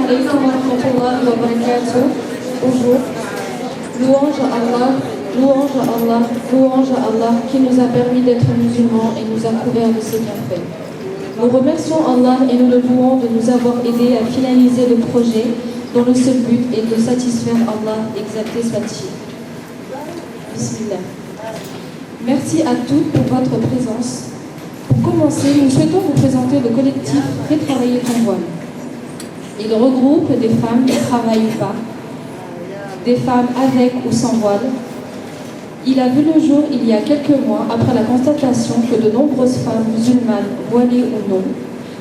alaikum wa rahmatullahi wa barakatuh. Bonjour. Louange à Allah, louange à Allah, louange à Allah qui nous a permis d'être musulmans et nous a couverts de ses bienfaits. Nous remercions Allah et nous le louons de nous avoir aidés à finaliser le projet dont le seul but est de satisfaire Allah, exalté soit-il. Bismillah. Merci à tous pour votre présence. Pour commencer, nous souhaitons vous présenter le collectif Fais travailler ton voile. Il regroupe des femmes qui travaillent ou pas, des femmes avec ou sans voile. Il a vu le jour il y a quelques mois après la constatation que de nombreuses femmes musulmanes, voilées ou non,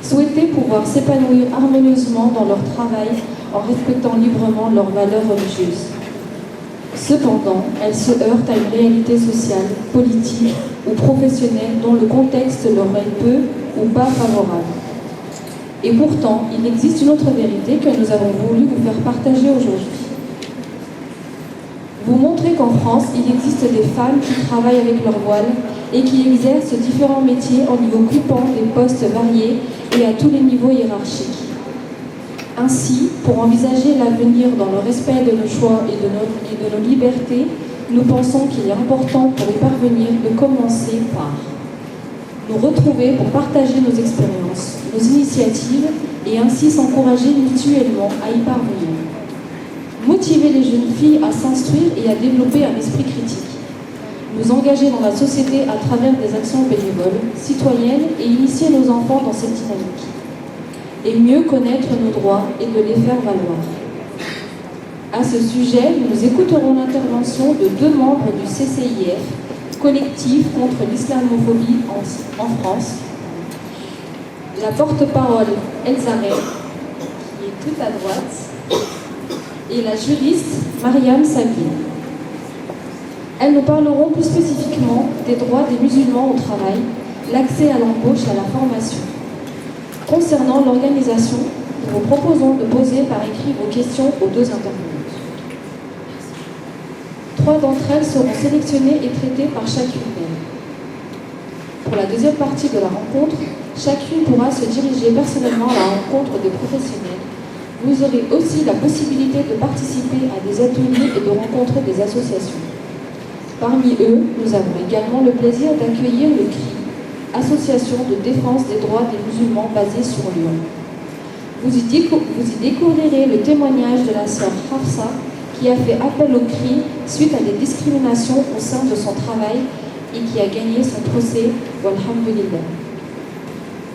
souhaitaient pouvoir s'épanouir harmonieusement dans leur travail en respectant librement leurs valeurs religieuses. Cependant, elles se heurtent à une réalité sociale, politique ou professionnelle dont le contexte leur est peu ou pas favorable. Et pourtant, il existe une autre vérité que nous avons voulu vous faire partager aujourd'hui. Vous montrer qu'en France, il existe des femmes qui travaillent avec leur voile et qui exercent différents métiers en y occupant des postes variés et à tous les niveaux hiérarchiques. Ainsi, pour envisager l'avenir dans le respect de nos choix et de nos libertés, nous pensons qu'il est important pour y parvenir de commencer par nous retrouver pour partager nos expériences, nos initiatives et ainsi s'encourager mutuellement à y parvenir. Motiver les jeunes filles à s'instruire et à développer un esprit critique. Nous engager dans la société à travers des actions bénévoles, citoyennes et initier nos enfants dans cette dynamique. Et mieux connaître nos droits et de les faire valoir. À ce sujet, nous écouterons l'intervention de 2 membres du CCIF, collectif contre l'islamophobie en France. La porte-parole Elsa Rey, qui est tout à droite, et la juriste Mariam Sabine. Elles nous parleront plus spécifiquement des droits des musulmans au travail, l'accès à l'embauche et à la formation. Concernant l'organisation, nous vous proposons de poser par écrit vos questions aux 2 intervenantes. 3 d'entre elles seront sélectionnées et traitées par chacune d'elles. Pour la deuxième partie de la rencontre, chacune pourra se diriger personnellement à la rencontre des professionnels. Vous aurez aussi la possibilité de participer à des ateliers et de rencontrer des associations. Parmi eux, nous avons également le plaisir d'accueillir le CRI, Association de défense des droits des musulmans basée sur Lyon. Vous y découvrirez le témoignage de la sœur Hafsa qui a fait appel au CRI suite à des discriminations au sein de son travail et qui a gagné son procès, walhamdulillah.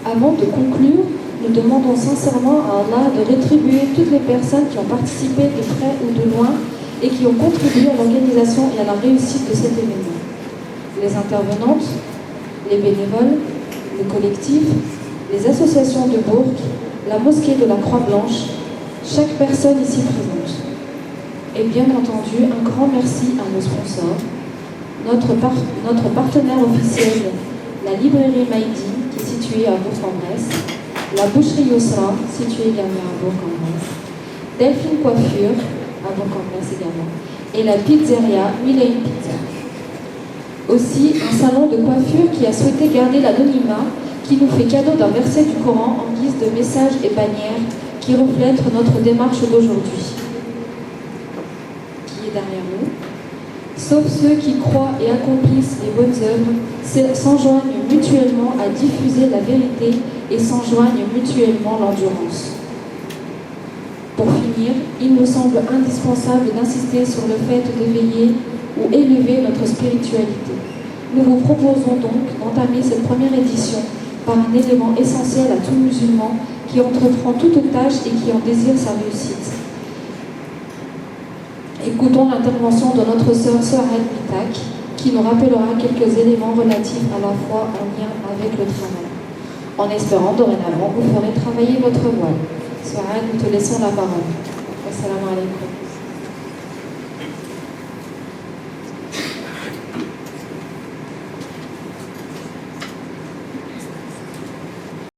Avant de conclure, nous demandons sincèrement à Allah de rétribuer toutes les personnes qui ont participé de près ou de loin et qui ont contribué à l'organisation et à la réussite de cet événement. Les intervenantes, les bénévoles, le collectif, les associations de Bourg, la mosquée de la Croix-Blanche, chaque personne ici présente. Et bien entendu, un grand merci à nos sponsors, notre partenaire officiel, la librairie Maïdi, qui est située à Bourg-en-Bresse, la boucherie Yosra, située également à Bourg-en-Bresse, Delphine Coiffure, à Bourg-en-Bresse également, et la pizzeria Milaine Pizza. Aussi, un salon de coiffure qui a souhaité garder l'anonymat, qui nous fait cadeau d'un verset du Coran en guise de message et bannière qui reflète notre démarche d'aujourd'hui. Qui est derrière nous. Sauf ceux qui croient et accomplissent les bonnes œuvres, s'enjoignent mutuellement à diffuser la vérité et s'enjoignent mutuellement l'endurance. Pour finir, il nous semble indispensable d'insister sur le fait d'éveiller ou élever notre spiritualité. Nous vous proposons donc d'entamer cette première édition par un élément essentiel à tout musulman qui entreprend toute tâche et qui en désire sa réussite. Écoutons l'intervention de notre sœur Sohaed Mitak, qui nous rappellera quelques éléments relatifs à la foi en lien avec le travail. En espérant dorénavant, vous ferez travailler votre voile. Sohaed, nous te laissons la parole. Assalamu alaikum.